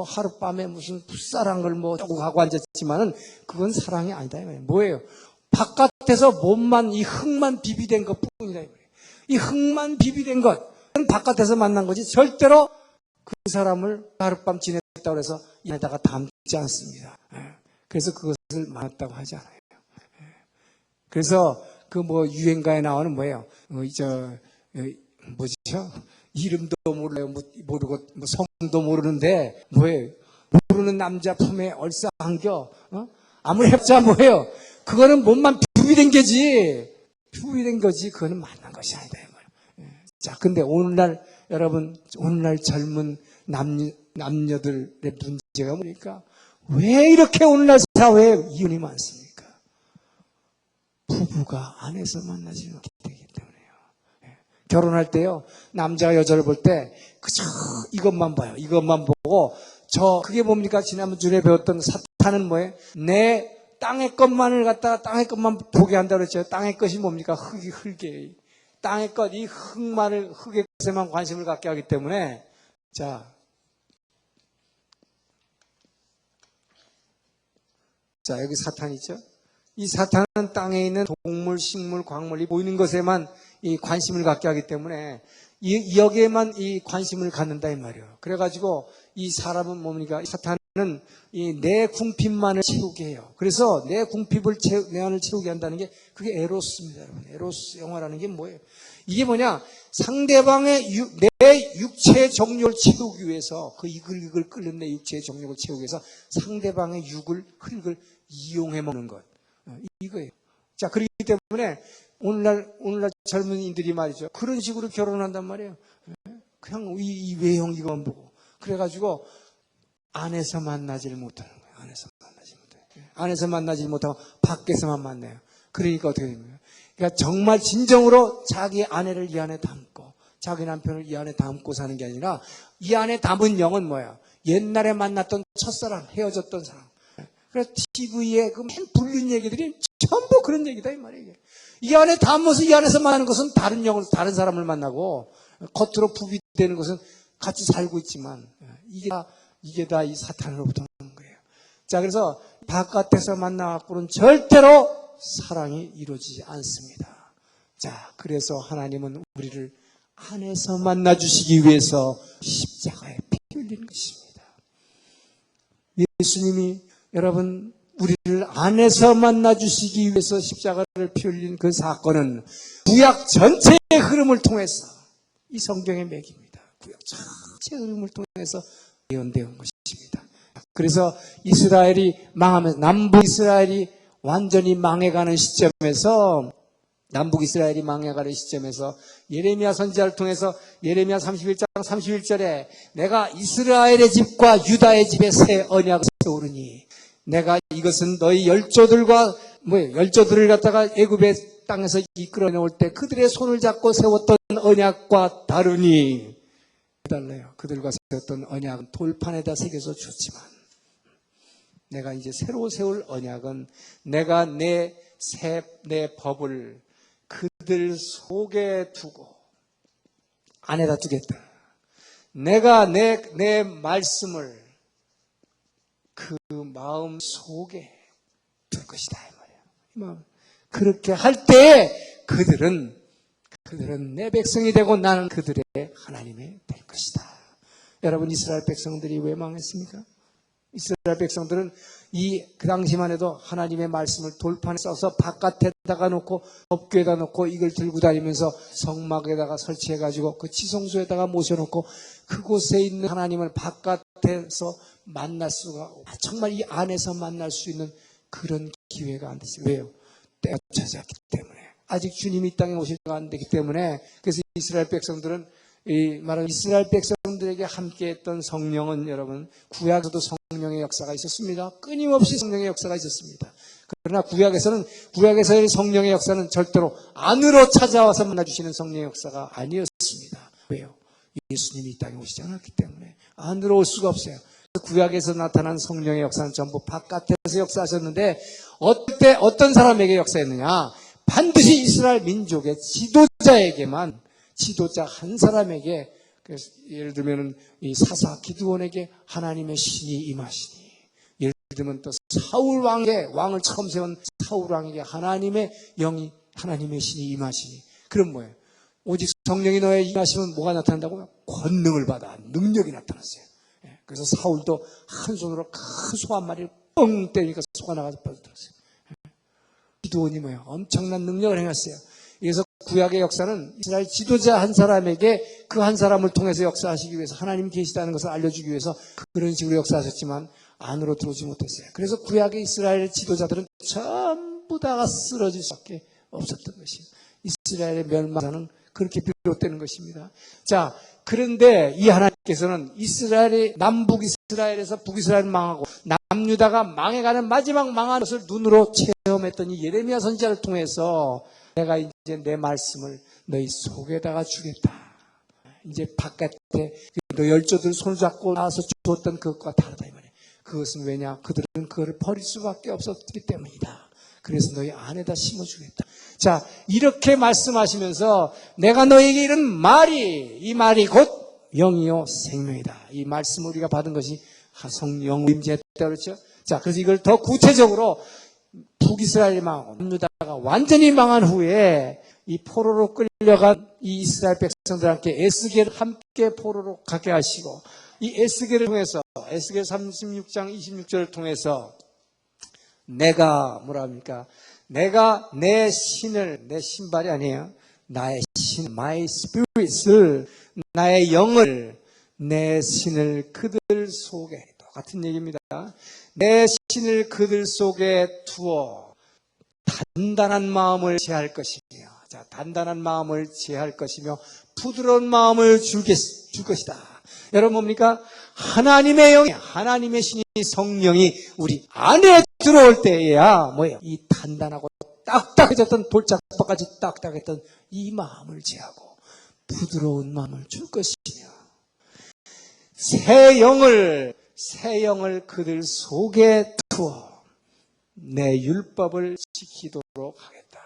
S1: 하룻밤에 무슨 풋살한 걸 뭐 쪼고 하고 앉았지만은 그건 사랑이 아니다. 뭐예요? 바깥에서 몸만, 이 흙만 비비된 것 뿐이다. 이 흙만 비비된 것. 바깥에서 만난 거지. 절대로 그 사람을 하룻밤 지냈다고 해서 이에다가 담지 않습니다. 그래서 그것을 만났다고 하지 않아요. 그래서 그 뭐 유행가에 나오는 뭐예요? 뭐죠? 이름도 몰라요. 모르고 성도 모르는데 뭐예요? 모르는 남자 품에 얼싸안겨. 아무리 해봤자 뭐예요? 그거는 몸만 부비된 거지. 부비된 거지. 그거는 만난 것이 아니다. 자, 근데 오늘날 여러분, 오늘날 젊은 남녀들의 문제가 뭐니까? 왜 이렇게 오늘날 사회에 이혼이 많습니까? 부부가 안에서 만나지 못하기 때문에요. 결혼할 때요, 남자가 여자를 볼 때 그저 이것만 봐요. 이것만 보고 그게 뭡니까? 지난주에 배웠던 사탄은 뭐예요? 내 땅의 것만을 갖다가 땅의 것만 보게 한다고 그랬죠. 땅의 것이 뭡니까? 흙이에요. 땅의 것, 이 흙의 것에만 관심을 갖게 하기 때문에, 자, 여기 사탄이 있죠? 이 사탄은 땅에 있는 동물, 식물, 광물이 보이는 것에만 이 관심을 갖게 하기 때문에, 여기에만 이 관심을 갖는다, 이 말이에요. 그래가지고, 이 사람은 뭡니까? 이 사탄은 내 궁핍만을 채우게 해요. 그래서 내 안을 채우게 한다는 게, 그게 에로스입니다, 여러분. 에로스 영화라는 게 뭐예요? 이게 뭐냐? 상대방의 내 육체의 정욕을 채우기 위해서, 그 이글이글 끓는 내 육체의 정욕을 채우기 위해서 상대방의 흙을 이용해 먹는 것. 이거예요. 자, 그렇기 때문에 오늘날 젊은이들이 말이죠. 그런 식으로 결혼한단 말이에요. 그냥 이 외형 이것만 보고. 그래가지고 안에서 만나지를 못하는 거예요. 안에서 만나지 못하고 밖에서만 만나요. 그러니까 어떻게 됩니까? 그러니까 정말 진정으로 자기 아내를 이 안에 담고 자기 남편을 이 안에 담고 사는 게 아니라 이 안에 담은 영은 뭐야? 옛날에 만났던 첫사랑, 헤어졌던 사람. 그래서 TV에 그 맨 불린 얘기들이 전부 그런 얘기다, 이 말이에요. 이 안에 담아서 이 안에서 만나는 것은 다른 영을, 다른 사람을 만나고 겉으로 부비되는 것은 같이 살고 있지만 이게 다 이 사탄으로부터 오는 거예요. 자, 그래서 바깥에서 만나갖고는 절대로 사랑이 이루어지지 않습니다. 자, 그래서 하나님은 우리를 안에서 만나주시기 위해서 십자가에 피 흘린 것입니다. 예수님이 여러분 우리를 안에서 만나주시기 위해서 십자가를 피 흘린 그 사건은 구약 전체의 흐름을 통해서 이 성경의 맥입니다. 구약 전체의 흐름을 통해서 예언되어 것입니다. 그래서 이스라엘이 망하면서 남북 이스라엘이 완전히 망해가는 시점에서 예레미야 선지자를 통해서 예레미야 31장 31절에 내가 이스라엘의 집과 유다의 집에 새 언약을 세우르니 내가 이것은 너희 열조들을 갖다가 애굽의 땅에서 이끌어 내올 때 그들의 손을 잡고 세웠던 언약과 다르니 달라요. 그들과 세웠던 언약은 돌판에다 새겨서 줬지만 내가 이제 새로 세울 언약은 내가 내 법을 그들 속에 두고 안에다 두겠다. 내가 내 말씀을 그 마음 속에 둘 것이다, 이 말이야. 그렇게 할 때 그들은 내 백성이 되고 나는 그들의 하나님이 될 것이다. 여러분, 이스라엘 백성들이 왜 망했습니까? 이스라엘 백성들은 그 당시만 해도 하나님의 말씀을 돌판에 써서 바깥에다가 놓고 법궤에다 놓고 이걸 들고 다니면서 성막에다가 설치해가지고 그 지성소에다가 모셔놓고 그곳에 있는 하나님을 바깥에서 만날 수가 정말 이 안에서 만날 수 있는 그런 기회가 안 됐어요. 왜요? 때가 찾아왔기 때문에. 아직 주님이 이 땅에 오실 때가 안 되기 때문에. 그래서 이스라엘 백성들은 말하는 이스라엘 백성들에게 함께했던 성령은 여러분 구약에서도 성령의 역사가 있었습니다. 끊임없이 성령의 역사가 있었습니다. 그러나 구약에서의 성령의 역사는 절대로 안으로 찾아와서 만나주시는 성령의 역사가 아니었습니다. 왜요? 예수님이 이 땅에 오시지 않았기 때문에 안으로 올 수가 없어요. 구약에서 나타난 성령의 역사는 전부 바깥에서 역사하셨는데 어떤 사람에게 역사했느냐? 반드시 이스라엘 민족의 지도자 한 사람에게, 예를 들면 이 사사 기드온에게 하나님의 신이 임하시니, 예를 들면 또 사울 왕을 처음 세운 사울 왕에게 하나님의 신이 임하시니, 그럼 뭐예요? 오직 성령이 너에 임하시면 뭐가 나타난다고요? 권능을 받아 능력이 나타났어요. 그래서 사울도 한 손으로 큰 소 한 마리를 뻥 때리니까 소가 나가서 빠져들었어요. 기드온이 뭐예요? 엄청난 능력을 행했어요. 그래서 구약의 역사는 이스라엘 지도자 한 사람에게 그 한 사람을 통해서 역사하시기 위해서 하나님 계시다는 것을 알려주기 위해서 그런 식으로 역사하셨지만 안으로 들어오지 못했어요. 그래서 구약의 이스라엘 지도자들은 전부 다가 쓰러질 수밖에 없었던 것이에요. 이스라엘의 멸망은 그렇게 비롯되는 것입니다. 자, 그런데 이 하나님께서는 이스라엘이 남북 이스라엘에서 북이스라엘 망하고 남유다가 망해가는 마지막 망한 것을 눈으로 체험했던 이 예레미야 선지자를 통해서 내가 이제 내 말씀을 너희 속에다가 주겠다. 이제 바깥에 너 열조들 손을 잡고 나와서 주었던 그것과 다르다 이 말이에요. 그것은 왜냐? 그들은 그거를 버릴 수밖에 없었기 때문이다. 그래서 너희 안에다 심어주겠다. 자, 이렇게 말씀하시면서 내가 너에게 이른 말이, 이 말이 곧 영이요 생명이다. 이 말씀을 우리가 받은 것이 성령 임재했다 그렇죠? 자, 그래서 이걸 더 구체적으로 북이스라엘이 망하고 남유다가 완전히 망한 후에 이 포로로 끌려간 이 이스라엘 백성들과 함께 에스겔을 함께 포로로 가게 하시고 이 에스겔을 통해서 에스겔 36장 26절을 통해서 내가 뭐라 합니까? 내가 내 신을, 내 신발이 아니에요. 나의 신, my spirit을, 나의 영을, 내 신을 그들 속에, 똑같은 얘기입니다. 내 신을 그들 속에 두어 단단한 마음을 제할 것이며, 자, 단단한 마음을 제할 것이며, 부드러운 마음을 줄 것이다. 여러분 뭡니까? 하나님의 영이, 하나님의 신이 성령이 우리 안에 들어올 때에야 뭐예요? 이 단단하고 딱딱해졌던 돌짝박까지 딱딱했던 이 마음을 제하고 부드러운 마음을 줄 것이며 새 영을 그들 속에 두어 내 율법을 지키도록 하겠다.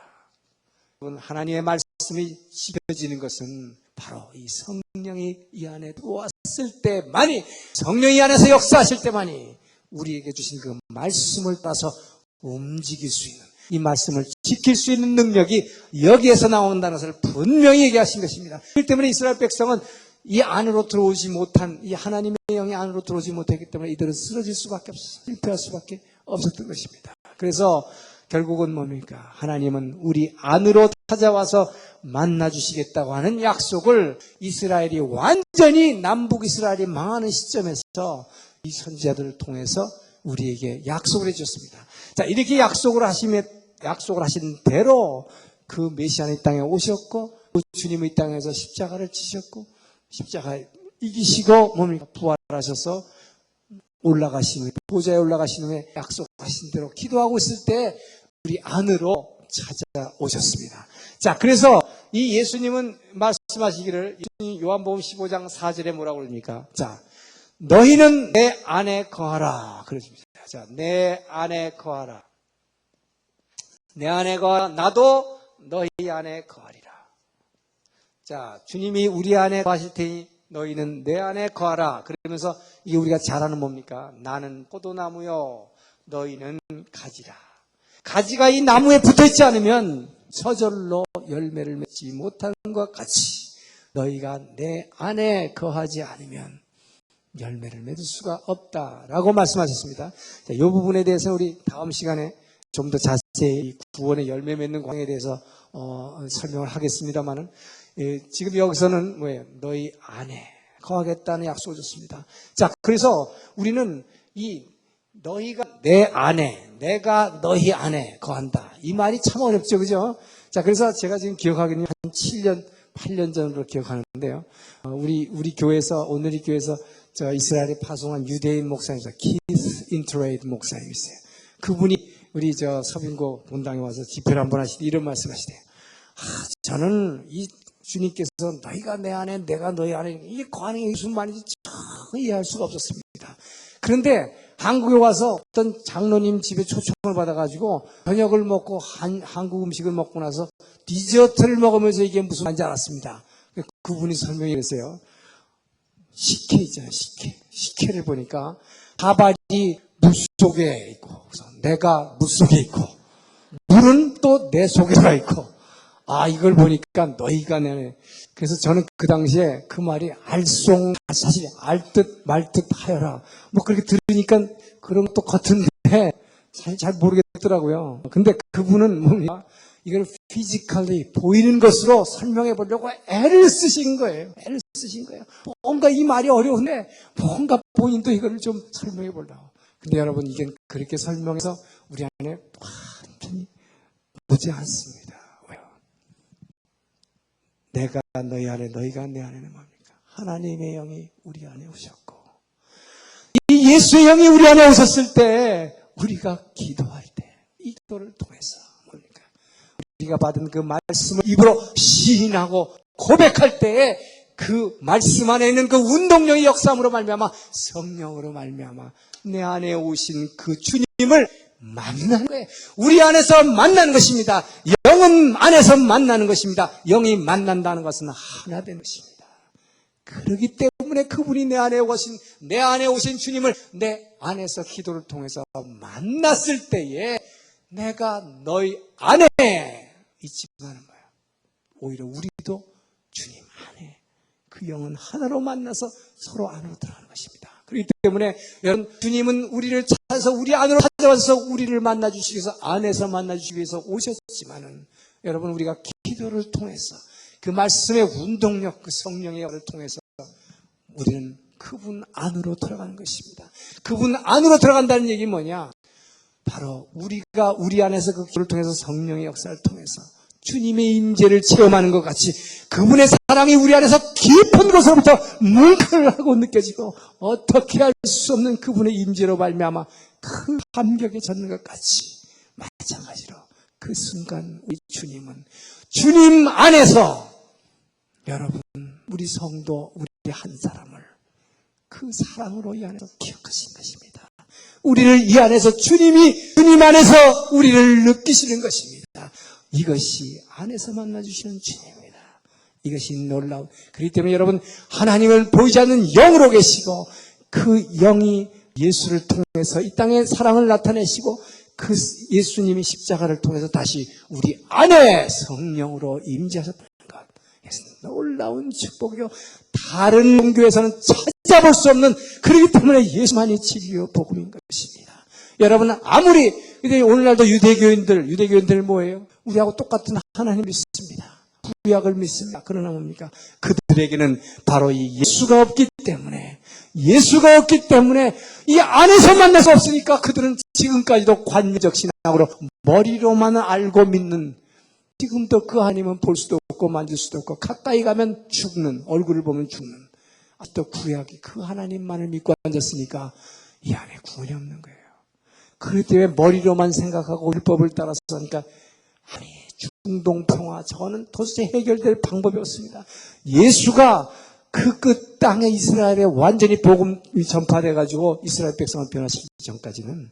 S1: 하나님의 말씀이 지켜지는 것은 바로 이 성령이 이 안에 들어왔을 때만이, 성령이 안에서 역사하실 때만이 우리에게 주신 그 말씀을 따서 움직일 수 있는, 이 말씀을 지킬 수 있는 능력이 여기에서 나온다는 것을 분명히 얘기하신 것입니다. 그렇기 때문에 이스라엘 백성은 이 안으로 들어오지 못한, 이 하나님의 영이 안으로 들어오지 못했기 때문에 이들은 쓰러질 수밖에 없었어요. 실패할 수밖에 없었던 것입니다. 그래서 결국은 뭡니까? 하나님은 우리 안으로 찾아와서 만나주시겠다고 하는 약속을 이스라엘이 완전히 남북 이스라엘이 망하는 시점에서 이 선지자들을 통해서 우리에게 약속을 해주셨습니다. 자, 이렇게 약속을 하신 대로 그 메시아는 이 땅에 오셨고 주님은 이 땅에서 십자가를 지셨고 십자가에 이기시고 뭡니까? 부활하셔서 올라가신 후에, 보좌에 오라가신 후에 약속하신 대로 기도하고 있을 때 우리 안으로 찾아오셨습니다. 자, 그래서 이 예수님은 말씀하시기를 요한복음 15장 4절에 뭐라고 그럽니까? 자, 너희는 내 안에 거하라. 그러십니다. 자, 내 안에 거하라. 내 안에 거하라. 나도 너희 안에 거하리라. 자, 주님이 우리 안에 거하실 테니 너희는 내 안에 거하라. 그러면서 이게 우리가 잘 아는 뭡니까? 나는 포도나무요. 너희는 가지라. 가지가 이 나무에 붙어있지 않으면 저절로 열매를 맺지 못하는 것 같이 너희가 내 안에 거하지 않으면 열매를 맺을 수가 없다라고 말씀하셨습니다. 자, 이 부분에 대해서 우리 다음 시간에 좀 더 자세히 구원의 열매 맺는 과정에 대해서 설명을 하겠습니다만은 지금 여기서는 뭐예요? 너희 안에 거하겠다는 약속을 줬습니다. 자, 그래서 우리는 이 너희가 내 안에, 내가 너희 안에 거한다. 이 말이 참 어렵죠, 그죠? 자, 그래서 제가 지금 기억하기는 한 7년, 8년 전으로 기억하는데요. 우리 교회에서, 오늘 이 교회에서 저 이스라엘에 파송한 유대인 목사님이세요. 키스 인트레이드 목사님이세요. 그분이 우리 저 서빙고 본당에 와서 집회를 한번 하시되 이런 말씀 하시대요. 저는 이 주님께서 너희가 내 안에, 내가 너희 안에, 이게 거하는 게 무슨 말인지 전혀 이해할 수가 없었습니다. 그런데 한국에 와서 어떤 장로님 집에 초청을 받아가지고 저녁을 먹고 한국 음식을 먹고 나서 디저트를 먹으면서 이게 무슨 말인지 알았습니다. 그분이 설명해 주세요. 식혜 있잖아요, 식혜. 식혜를 보니까 가발이 물속에 있고, 내가 물속에 있고, 물은 또 내 속에 들어가 있고, 이걸 보니까 너희가 내네. 그래서 저는 그 당시에 그 말이 사실 알듯 말듯 하여라. 뭐 그렇게 들으니까 그런 것도 같은데, 사실 잘 모르겠더라고요. 근데 그분은 뭡니까? 이걸 피지컬리 보이는 것으로 설명해 보려고 애를 쓰신 거예요. 애를 쓰신 거예요. 뭔가 이 말이 어려운데 뭔가 본인도 이걸 좀 설명해 보려고. 근데 여러분 이게 그렇게 설명해서 우리 안에 완전히 오지 않습니다. 왜요? 내가 너희 안에 너희가 내 안에는 뭡니까? 하나님의 영이 우리 안에 오셨고 이 예수의 영이 우리 안에 오셨을 때 우리가 기도할 때 이 기도를 통해서 뭡니까? 우리가 받은 그 말씀을 입으로 시인하고 고백할 때에 그 말씀 안에 있는 그 운동력의 역사함으로 말미암아 성령으로 말미암아 내 안에 오신 그 주님을 만나는 거예요. 우리 안에서 만나는 것입니다. 영은 안에서 만나는 것입니다. 영이 만난다는 것은 하나 되는 것입니다. 그렇기 때문에 그분이 내 안에 오신 주님을 내 안에서 기도를 통해서 만났을 때에 내가 너희 안에 있지만 거야. 오히려 우리도 주님 안에 그 영은 하나로 만나서 서로 안으로 들어가는 것입니다. 그렇기 때문에 여러분 주님은 우리를 찾아서 우리 안으로 찾아와서 우리를 만나주시기 위해서 안에서 만나주시기 위해서 오셨지만은 여러분 우리가 기도를 통해서 그 말씀의 운동력 그 성령의 영을 통해서 우리는 그분 안으로 들어가는 것입니다. 그분 안으로 들어간다는 얘기 뭐냐? 바로 우리가 우리 안에서 그 기도를 통해서 성령의 역사를 통해서 주님의 임재를 체험하는 것 같이 그분의 사랑이 우리 안에서 깊은 곳으로부터 뭉클하고 느껴지고 어떻게 할 수 없는 그분의 임재로 말미암아 그 감격에 젖는 것 같이 마찬가지로 그 순간 우리 주님은 주님 안에서 여러분 우리 성도 우리 한 사람을 그 사랑으로 이 안에서 기억하신 것입니다. 우리를 이 안에서 주님 안에서 우리를 느끼시는 것입니다. 이것이 안에서 만나주시는 주님입니다. 이것이 놀라운. 그렇기 때문에 여러분 하나님을 보이지 않는 영으로 계시고 그 영이 예수를 통해서 이 땅에 사랑을 나타내시고 그 예수님이 십자가를 통해서 다시 우리 안에 성령으로 임재하셨다는 것. 이것은 놀라운 축복이요. 다른 종교에서는 찾아볼 수 없는 그렇기 때문에 예수만이 진리요 복음인 것입니다. 여러분 아무리 오늘날도 유대교인들 뭐예요? 우리하고 똑같은 하나님 믿습니다. 구약을 믿습니다. 그러나 뭡니까? 그들에게는 바로 이 예수가 없기 때문에 이 안에서 만날 수 없으니까 그들은 지금까지도 관념적 신앙으로 머리로만 알고 믿는 지금도 그 하나님은 볼 수도 없고 만질 수도 없고 가까이 가면 죽는 얼굴을 보면 죽는 아직도 구약이 그 하나님만을 믿고 앉았으니까 이 안에 구원이 없는 거예요. 그렇기 때문에 머리로만 생각하고 율법을 따라서 하니까 아니 중동 평화 저는 도저히 해결될 방법이 없습니다. 예수가 그 끝 땅에 이스라엘에 완전히 복음이 전파돼가지고 이스라엘 백성을 변화시키기 전까지는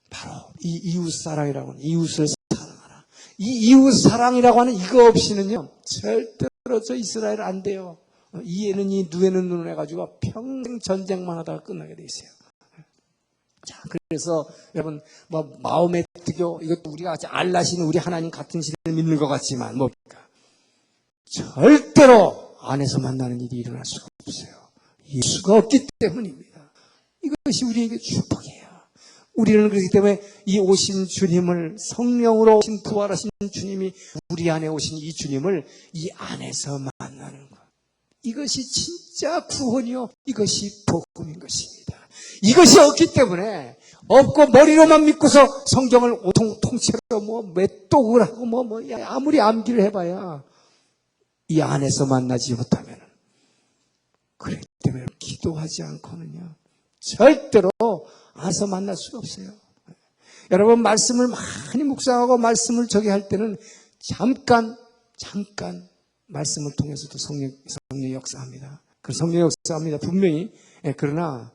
S1: 바로 이 이웃 사랑이라고 하는 이웃을 사랑하라. 이 이웃 사랑이라고 하는 이거 없이는요 절대로 저 이스라엘 안 돼요. 이에는 이 누에는 눈을 해가지고 평생 전쟁만 하다가 끝나게 돼 있어요. 자, 그래서 여러분 마음의 뜨교 이것도 우리가 알라시는 우리 하나님 같은 신을 믿는 것 같지만 뭡니까? 절대로 안에서 만나는 일이 일어날 수가 없어요. 예수가 없기 때문입니다. 이것이 우리에게 축복이에요. 우리는 그렇기 때문에 이 오신 주님을 성령으로 오신 부활하신 주님이 우리 안에 오신 이 주님을 이 안에서 만나는 것. 이것이 진짜 구원이요. 이것이 복음인 것입니다. 이것이 없기 때문에 없고 머리로만 믿고서 성경을 통째로 메똑을 하고 아무리 암기를 해봐야 이 안에서 만나지 못하면 그렇기 때문에 기도하지 않고는요 절대로 안에서 만날 수가 없어요. 여러분 말씀을 많이 묵상하고 말씀을 저기 할 때는 잠깐 말씀을 통해서도 성령이 역사합니다. 그 성령이 역사합니다. 분명히. 그러나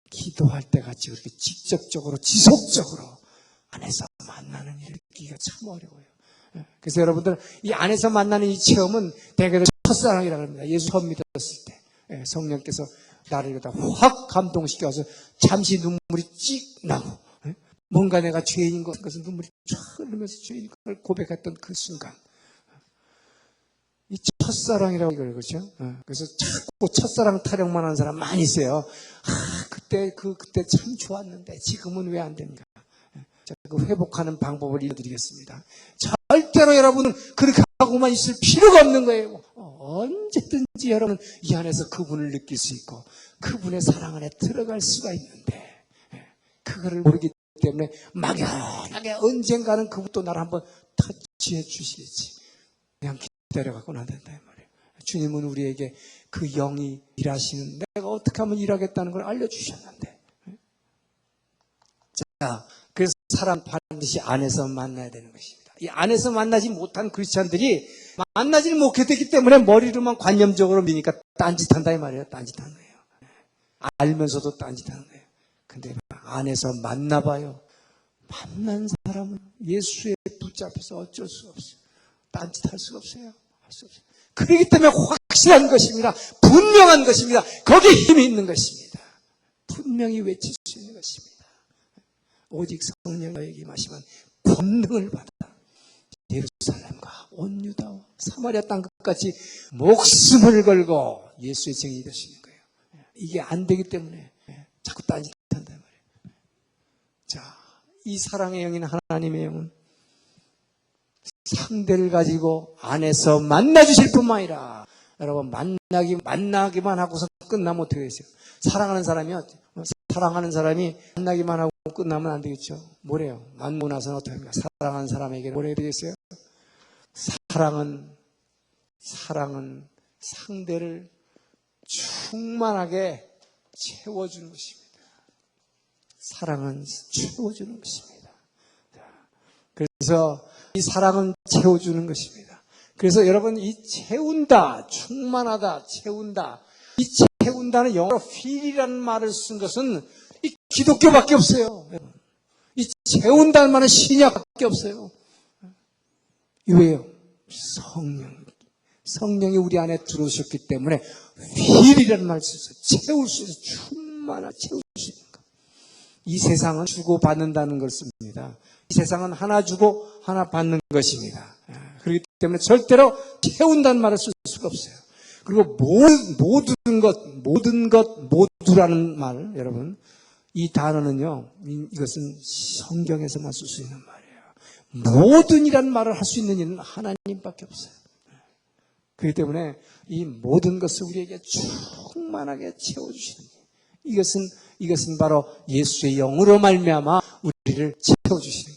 S1: 기도할 때 같이 그렇게 직접적으로 지속적으로 안에서 만나는 일을 듣기가 참 어려워요. 그래서 여러분들 이 안에서 만나는 이 체험은 대개로 첫사랑이라고 합니다. 예수 처음 믿었을 때 성령께서 나를 이러다 확 감동시켜서 잠시 눈물이 찍 나고 뭔가 내가 죄인인 것은 눈물이 쫙 흐르면서 죄인인 걸 고백했던 그 순간 이 첫사랑이라고 이걸 그렇죠? 그래서 자꾸 첫사랑 타령만 하는 사람 많이 있어요. 그때 참 좋았는데 지금은 왜 안 됩니까? 자, 그 회복하는 방법을 알려드리겠습니다. 절대로 여러분은 그렇게 하고만 있을 필요가 없는 거예요. 언제든지 여러분 이 안에서 그분을 느낄 수 있고 그분의 사랑 안에 들어갈 수가 있는데 그거를 모르기 때문에 막연하게 언젠가는 그분도 나를 한번 터치해 주시겠지. 그냥 기다려갖고 난 된다 이 말이에요. 주님은 우리에게 그 영이 일하시는 내가 어떻게 하면 일하겠다는 걸 알려주셨는데, 자, 그래서 사람 반드시 안에서 만나야 되는 것입니다. 이 안에서 만나지 못한 크리스찬들이 만나지 못했기 때문에 머리로만 관념적으로 미니까 딴짓한다 이 말이에요. 딴짓하는 거예요. 알면서도 딴짓하는 거예요. 근데 안에서 만나봐요. 만난 사람은 예수에 붙잡혀서 어쩔 수 없어요. 딴짓할 수가 없어요. 할 수 없어요. 그렇기 때문에 확실한 것입니다. 분명한 것입니다. 거기에 힘이 있는 것입니다. 분명히 외칠 수 있는 것입니다. 오직 성령 너에게 임하시면 권능을 받아 예루살렘과 온 유다와 사마리아 땅 끝까지 목숨을 걸고 예수의 증인이 될 수 있는 거예요. 이게 안 되기 때문에 자꾸 딴짓한단 말이에요. 자, 이 사랑의 영인 하나님의 영은 상대를 가지고 안에서 만나주실 뿐만 아니라 여러분 만나기만 하고서 끝나면 어떻게 되세요? 사랑하는 사람이 만나기만 하고 끝나면 안 되겠죠. 뭐래요? 만나고 나서는 어떻게 합니까? 사랑하는 사람에게 뭐라 해야 되겠어요? 사랑은 상대를 충만하게 채워주는 것입니다. 사랑은 채워주는 것입니다. 그래서 이 사랑은 채워주는 것입니다. 그래서 여러분 이 채운다, 충만하다, 채운다. 이 채운다는 영어로 fill이라는 말을 쓴 것은 이 기독교밖에 없어요. 이 채운다는 말은 신약밖에 없어요. 왜요? 성령이 우리 안에 들어오셨기 때문에 fill이라는 말을 써서 채울 수 있어요. 채울 수 있는 것. 이 세상은 주고 받는다는 걸 씁니다. 이 세상은 하나 주고 하나 받는 것입니다. 그렇기 때문에 절대로 채운다는 말을 쓸 수가 없어요. 그리고 모두라는 말, 여러분, 이 단어는요, 이것은 성경에서만 쓸 수 있는 말이에요. 모든이라는 말을 할 수 있는 이는 하나님밖에 없어요. 그렇기 때문에 이 모든 것을 우리에게 충만하게 채워주시는 이것은 바로 예수의 영으로 말미암아 우리를 채워주시는